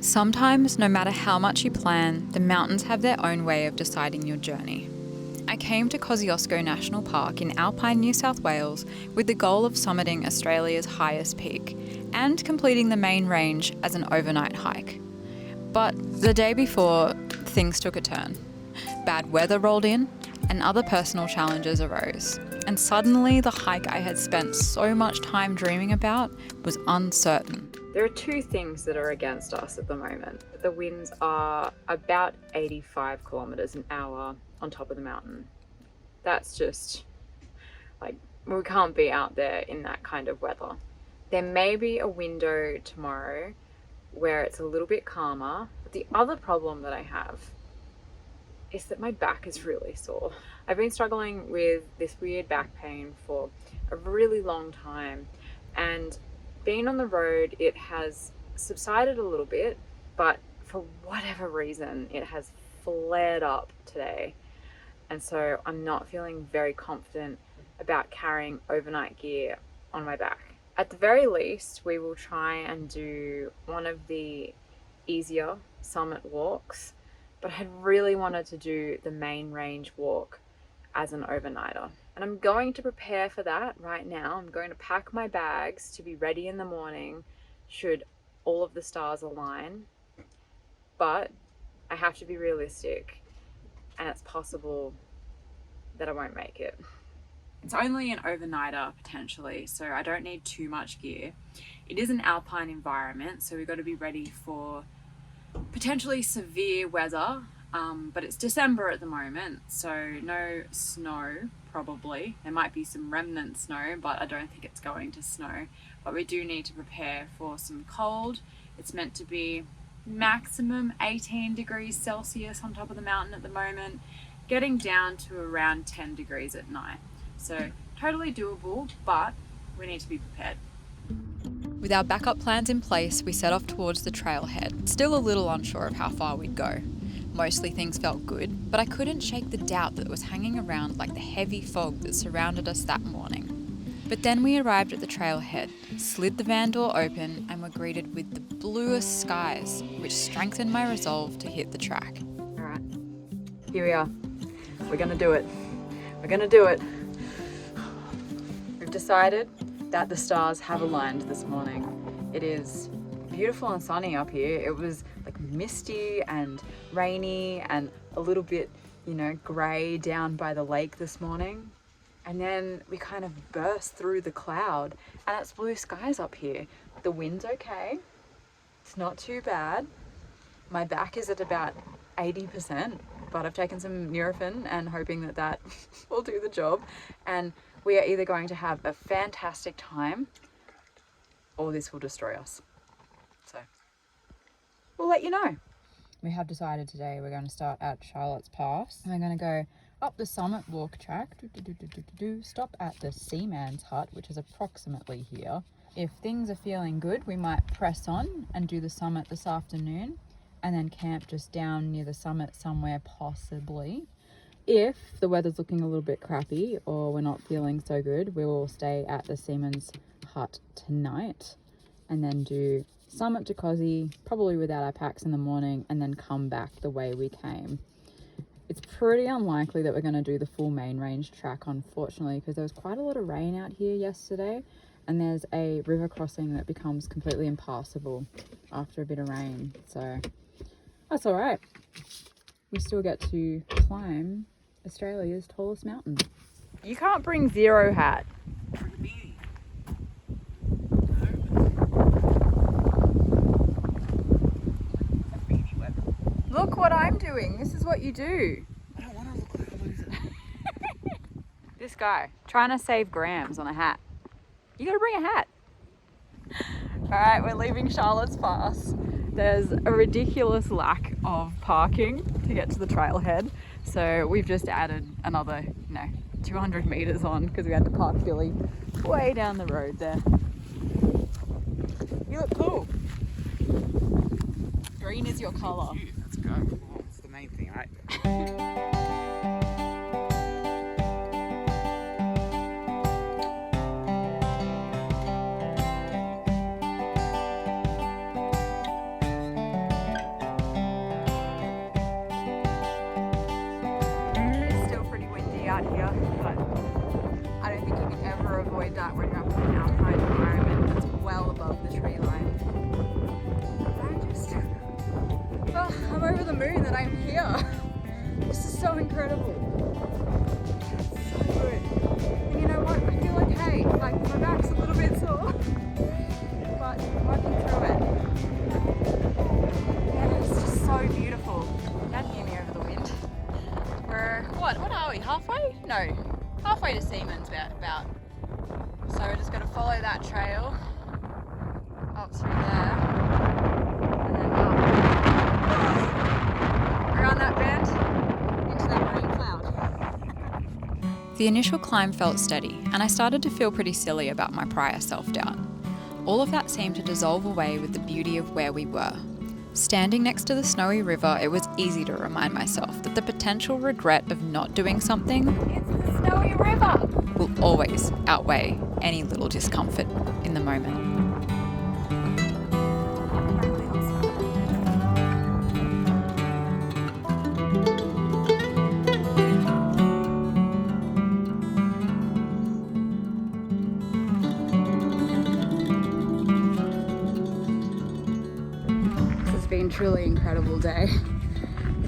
Sometimes, no matter how much you plan, the mountains have their own way of deciding your journey. I came to Kosciuszko National Park in Alpine, New South Wales with the goal of summiting Australia's highest peak and completing the main range as an overnight hike. But the day before, things took a turn. Bad weather rolled in and other personal challenges arose. And suddenly the hike I had spent so much time dreaming about was uncertain. There are two things that are against us at the moment. The winds are about 85 kilometers an hour on top of the mountain. That's just like, we can't be out there in that kind of weather. There may be a window tomorrow where it's a little bit calmer, but the other problem that I have is that my back is really sore. I've been struggling with this weird back pain for a really long time, and being on the road, it has subsided a little bit, but for whatever reason, it has flared up today. And so I'm not feeling very confident about carrying overnight gear on my back. At the very least, we will try and do one of the easier summit walks, but I really wanted to do the main range walk as an overnighter. And I'm going to prepare for that right now. I'm going to pack my bags to be ready in the morning should all of the stars align. But I have to be realistic, and it's possible that I won't make it. It's only an overnighter potentially, so I don't need too much gear. It is an alpine environment, so we've got to be ready for potentially severe weather, but it's December at the moment, so no snow probably. There might be some remnant snow, but I don't think it's going to snow. But we do need to prepare for some cold. It's meant to be maximum 18 degrees Celsius on top of the mountain at the moment, getting down to around 10 degrees at night. So totally doable, but we need to be prepared. With our backup plans in place, we set off towards the trailhead, still a little unsure of how far we'd go. Mostly things felt good, but I couldn't shake the doubt that was hanging around like the heavy fog that surrounded us that morning. But then we arrived at the trailhead, slid the van door open, and were greeted with the bluest skies, which strengthened my resolve to hit the track. All right, here we are. We're gonna do it. We're gonna do it. We've decided that the stars have aligned this morning. It is beautiful and sunny up here. It was like misty and rainy and a little bit, grey down by the lake this morning. And then we kind of burst through the cloud and it's blue skies up here. The wind's okay. It's not too bad. My back is at about 80%, but I've taken some Nurofen and hoping that will do the job. And we are either going to have a fantastic time or this will destroy us. So we'll let you know. We have decided today we're going to start at Charlotte's Pass. We're going to go up the summit walk track, stop at the Seaman's hut, which is approximately here. If things are feeling good, we might press on and do the summit this afternoon and then camp just down near the summit somewhere possibly. If the weather's looking a little bit crappy or we're not feeling so good, we will stay at the Seaman's hut tonight and then do summit to Kosci, probably without our packs in the morning, and then come back the way we came. It's pretty unlikely that we're going to do the full main range track, unfortunately, because there was quite a lot of rain out here yesterday, and there's a river crossing that becomes completely impassable after a bit of rain, so that's all right. We still get to climb Australia's tallest mountain. You can't bring zero hat. Look what I'm doing. This is what you do. I don't want to look like a loser. This guy trying to save grams on a hat. You gotta bring a hat. All right, we're leaving Charlotte's Pass. There's a ridiculous lack of parking to get to the trailhead. So we've just added another, 200 meters on because we had to park Billy way down the road there. You look cool. Green is your color. Let's go. That's the main thing, right? moon that I'm here. This is so incredible. So good. And you know what? I feel okay. Like my back's a little bit sore, but I'm working through it. Yeah, it's just so beautiful. You can hear me over the wind. We're, what are we? Halfway? No, halfway to Seaman's about. So we're just going to follow that trail up through there and then up around that bend into that green cloud. The initial climb felt steady and I started to feel pretty silly about my prior self-doubt. All of that seemed to dissolve away with the beauty of where we were. Standing next to the snowy river, it was easy to remind myself that the potential regret of not doing something, it's the snowy river, will always outweigh any little discomfort in the moment. Been a truly incredible day.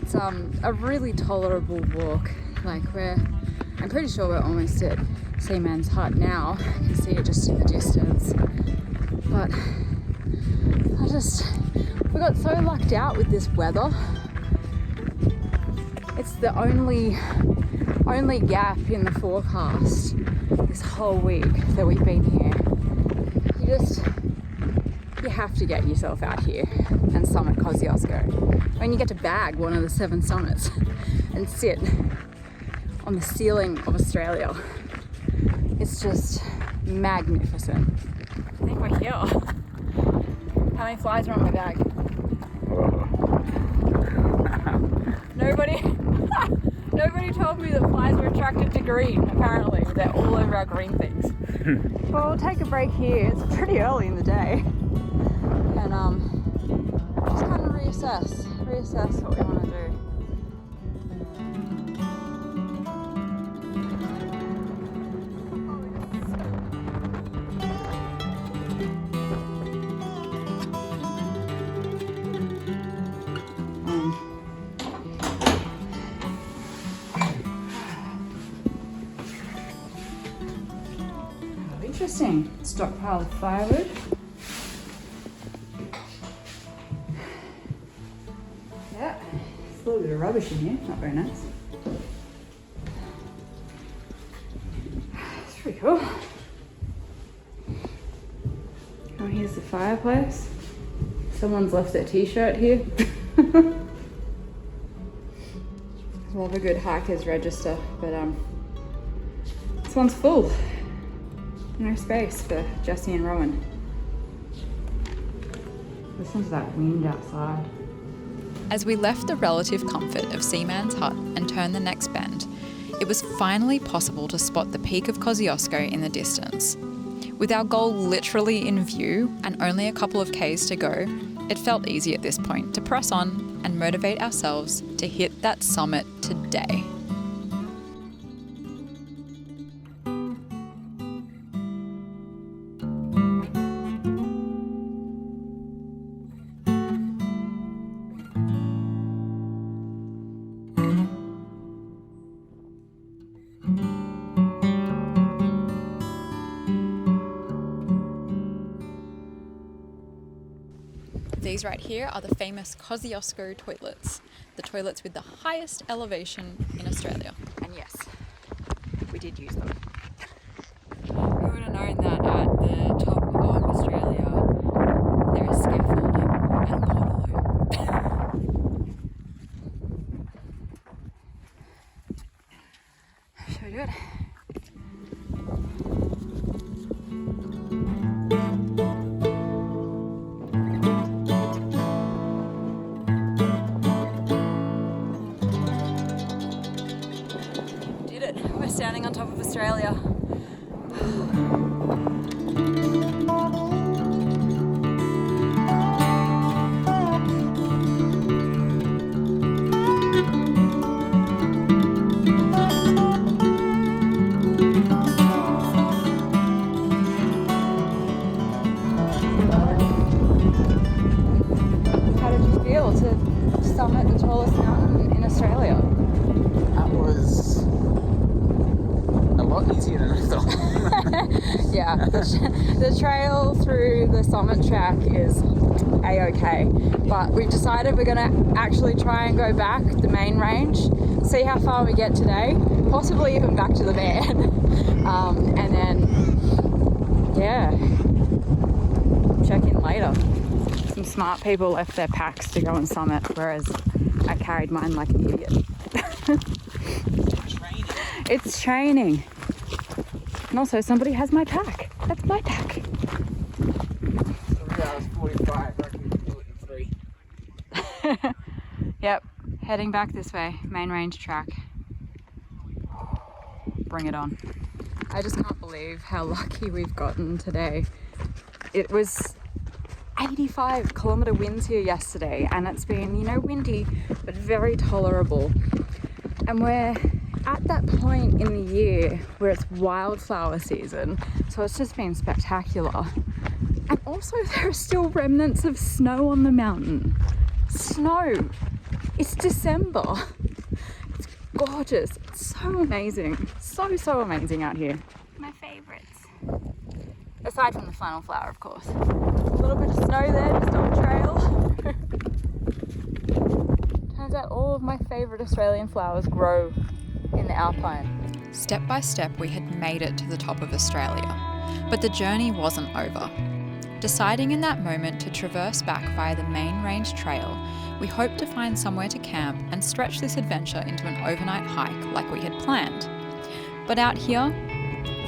It's a really tolerable walk. Like I'm pretty sure we're almost at Seaman's hut now. You can see it just in the distance. But we got so lucked out with this weather. It's the only gap in the forecast this whole week that we've been here. You have to get yourself out here and summit Kosciuszko. When you get to bag one of the 7 summits and sit on the ceiling of Australia, it's just magnificent. I think we're here. How many flies are on my bag? Nobody told me that flies were attracted to green. Apparently, they're all over our green things. Well, we'll take a break here. It's pretty early in the day. And just kind of reassess what we want to do. Interesting. Stockpile of firewood. Yeah, it's a little bit of rubbish in here, not very nice. It's pretty cool. Oh, here's the fireplace. Someone's left their t-shirt here. Love a good hiker's register, but this one's full. No space for Jesse and Rowan. Listen to that wind outside. As we left the relative comfort of Seaman's hut and turned the next bend, it was finally possible to spot the peak of Kosciuszko in the distance. With our goal literally in view and only a couple of Ks to go, it felt easy at this point to press on and motivate ourselves to hit that summit today. These right here are the famous Kosciuszko toilets, the toilets with the highest elevation in Australia. And yes, we did use them. Who would have known that at the top of Australia there is scaffolding and portaloo? Shall we do it? We're standing on top of Australia. How did you feel to summit the tallest mountain in Australia? That was a lot easier than I thought. Yeah, the trail through the summit track is a-okay, but we've decided we're going to actually try and go back the main range, see how far we get today, possibly even back to the van, and then, yeah, check in later. Some smart people left their packs to go and summit, whereas I carried mine like an idiot. It's training. And also somebody has my pack. That's my pack. 3 hours 45, I reckon we can do it in 3. Yep, heading back this way, main range track. Bring it on. I just can't believe how lucky we've gotten today. It was 85 kilometre winds here yesterday, and it's been, you know, windy, but very tolerable. And we're at that point in the year where it's wildflower season, so it's just been spectacular. And also there are still remnants of snow on the mountain. Snow! It's December. It's gorgeous. It's so amazing. So amazing out here. My favourites. Aside from the flannel flower, of course. A little bit of snow there just on trail. Turns out all of my favourite Australian flowers grow in the Alpine. Step by step, we had made it to the top of Australia, but the journey wasn't over. Deciding in that moment to traverse back via the Main Range Trail, we hoped to find somewhere to camp and stretch this adventure into an overnight hike like we had planned. But out here,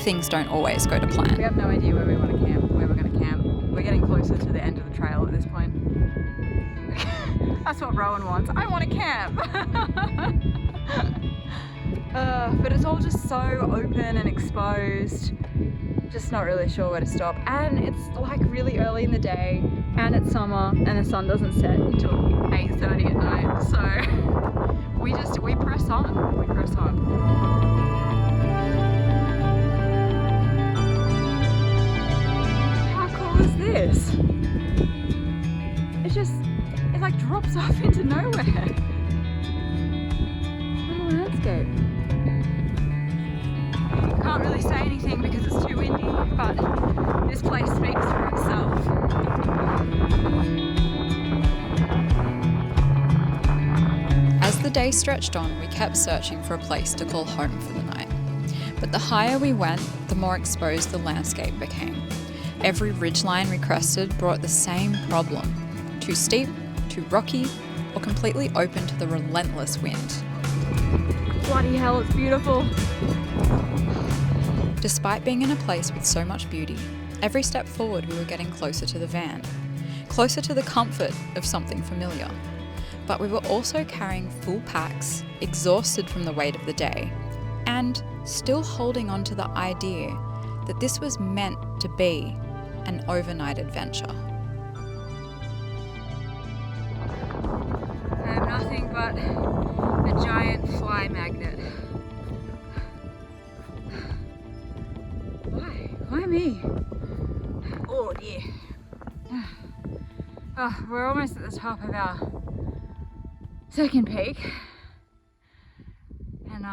things don't always go to plan. We have no idea where we want to camp, where we're going to camp. We're getting closer to the end of the trail at this point. That's what Rowan wants. I want to camp! But it's all just so open and exposed. Just not really sure where to stop. And it's like really early in the day, and it's summer, and the sun doesn't set until 8:30 at night. So we press on. We press on. How cool is this? It like drops off into nowhere. What a landscape. Can't really say anything because it's too windy, but this place speaks for itself. As the day stretched on, we kept searching for a place to call home for the night. But the higher we went, the more exposed the landscape became. Every ridgeline we crested brought the same problem: too steep, too rocky, or completely open to the relentless wind. Bloody hell, it's beautiful. Despite being in a place with so much beauty, every step forward we were getting closer to the van, closer to the comfort of something familiar. But we were also carrying full packs, exhausted from the weight of the day, and still holding on to the idea that this was meant to be an overnight adventure. I have nothing but a giant fly magnet. Why me? Oh dear. Oh, we're almost at the top of our second peak. And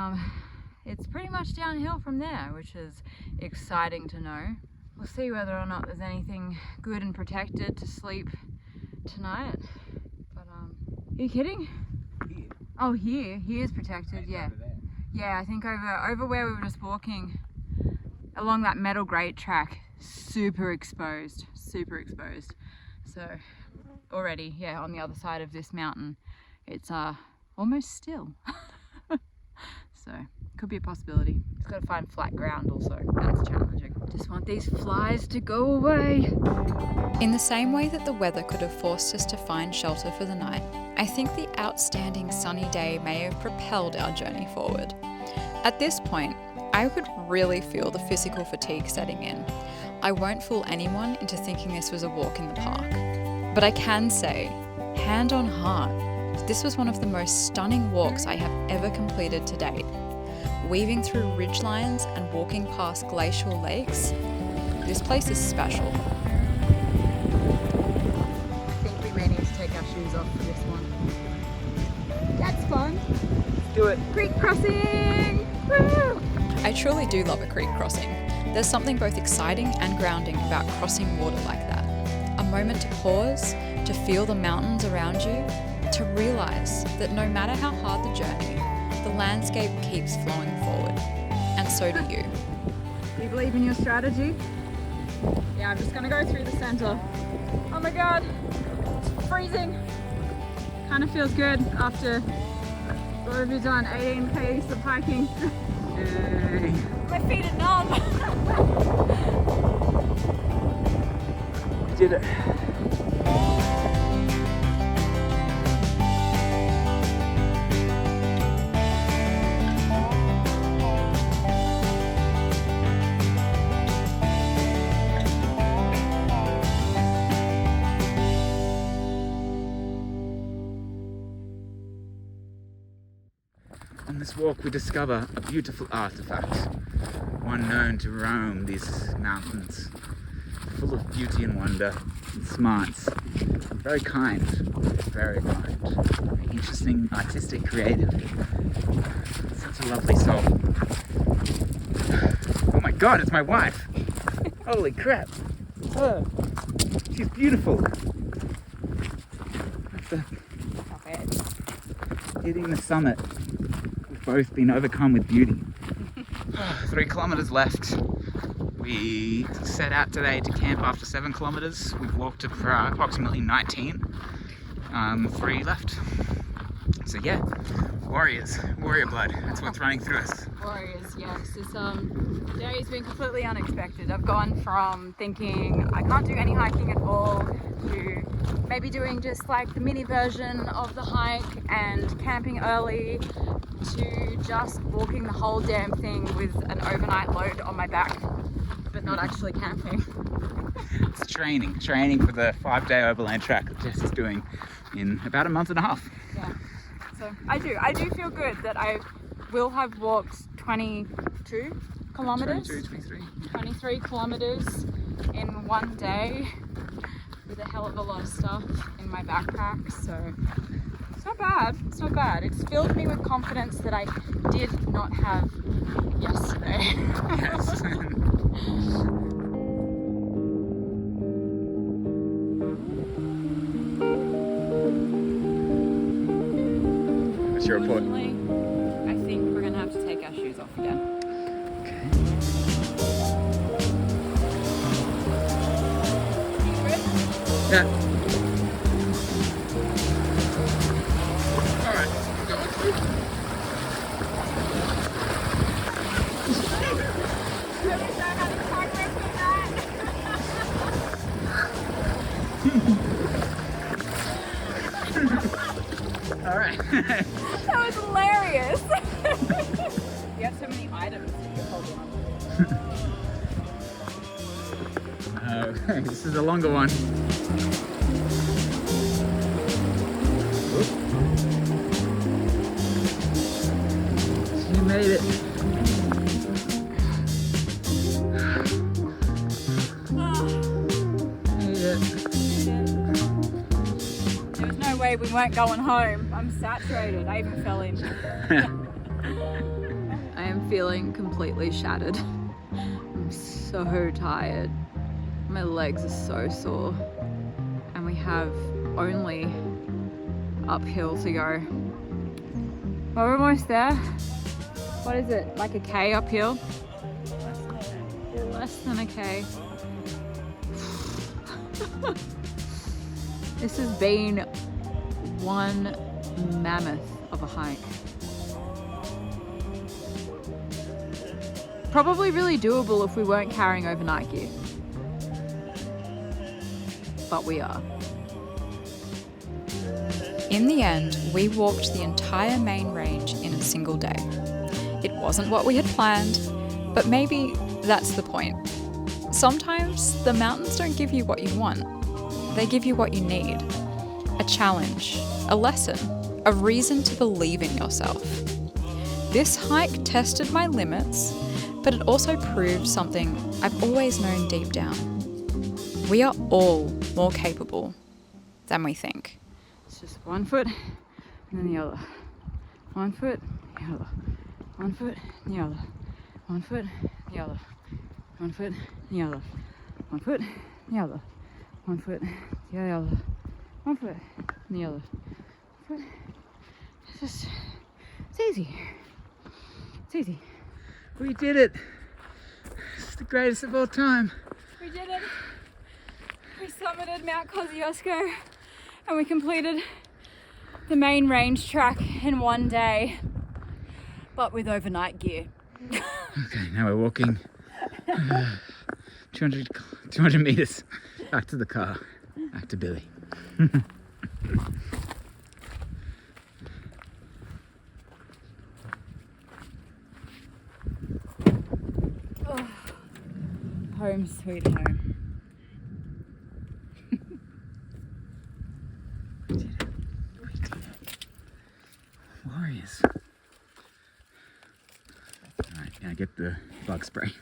it's pretty much downhill from there, which is exciting to know. We'll see whether or not there's anything good and protected to sleep tonight. But are you kidding? Here. Oh, here is protected, yeah. Yeah, I think over where we were just walking along that metal grate track, super exposed. So already, yeah, on the other side of this mountain, it's almost still. So could be a possibility. Just gotta find flat ground also, that's challenging. Just want these flies to go away. In the same way that the weather could have forced us to find shelter for the night, I think the outstanding sunny day may have propelled our journey forward. At this point, I could really feel the physical fatigue setting in. I won't fool anyone into thinking this was a walk in the park. But I can say, hand on heart, this was one of the most stunning walks I have ever completed to date. Weaving through ridgelines and walking past glacial lakes, this place is special. I think we may need to take our shoes shoes off for this one. That's fun. Let's do it. Creek crossing! Woo! I truly do love a creek crossing. There's something both exciting and grounding about crossing water like that. A moment to pause, to feel the mountains around you, to realise that no matter how hard the journey, the landscape keeps flowing forward. And so do you. Do you believe in your strategy? Yeah, I'm just gonna go through the centre. Oh my god, it's freezing. Kind of feels good after what have you done? 18 k's of hiking. Yay. My feet are numb. We did it. On this walk we discover a beautiful artifact, one known to roam these mountains, full of beauty and wonder and smarts, very kind, very interesting, artistic, creative, such a lovely soul. Oh my god, it's my wife! Holy crap! Oh, she's beautiful! After hitting the summit, both been overcome with beauty. 3 kilometers left. We set out today to camp after 7 kilometers. We've walked for approximately 19. 3 left. So yeah, warrior blood. That's what's running through us. Warriors, yes. This day has been completely unexpected. I've gone from thinking I can't do any hiking at all to maybe doing just like the mini version of the hike and camping early to just walking the whole damn thing with an overnight load on my back, but not actually camping. It's training for the 5-day overland track that Jess is doing in about a month and a half. Yeah, so I do feel good that I will have walked 22 kilometers, 23 kilometers in one day with a hell of a lot of stuff in my backpack, so it's not bad. It's filled me with confidence that I did not have yesterday. Yes. What's your report? I think we're gonna have to take our shoes off again. Okay. Yeah. Alright. That was hilarious. You have so many items that you hold on. Okay, this is a longer one. You made it. There's no way we weren't going home. I'm saturated. I even fell in. I am feeling completely shattered. I'm so tired. My legs are so sore. And we have only uphill to go. Well, we're almost there. What is it? Like a K uphill? Less than a K. This has been one mammoth of a hike. Probably really doable if we weren't carrying overnight gear. But we are. In the end, we walked the entire main range in a single day. It wasn't what we had planned, but maybe that's the point. Sometimes the mountains don't give you what you want. They give you what you need. A challenge, a lesson, a reason to believe in yourself. This hike tested my limits, but it also proved something I've always known deep down. We are all more capable than we think. It's just 1 foot and then the other. 1 foot, the other. 1 foot, the other. 1 foot, the other. 1 foot, the other. 1 foot, the other. 1 foot, the other. 1 foot, the other. It's just, it's easy. It's easy. We did it. It's the greatest of all time. We did it. We summited Mt Kosciuszko and we completed the main range track in 1 day, but with overnight gear. Okay, now we're walking 200 meters back to the car, back to Billy. Oh, home sweet home. Warriors. Alright, now get the bug spray.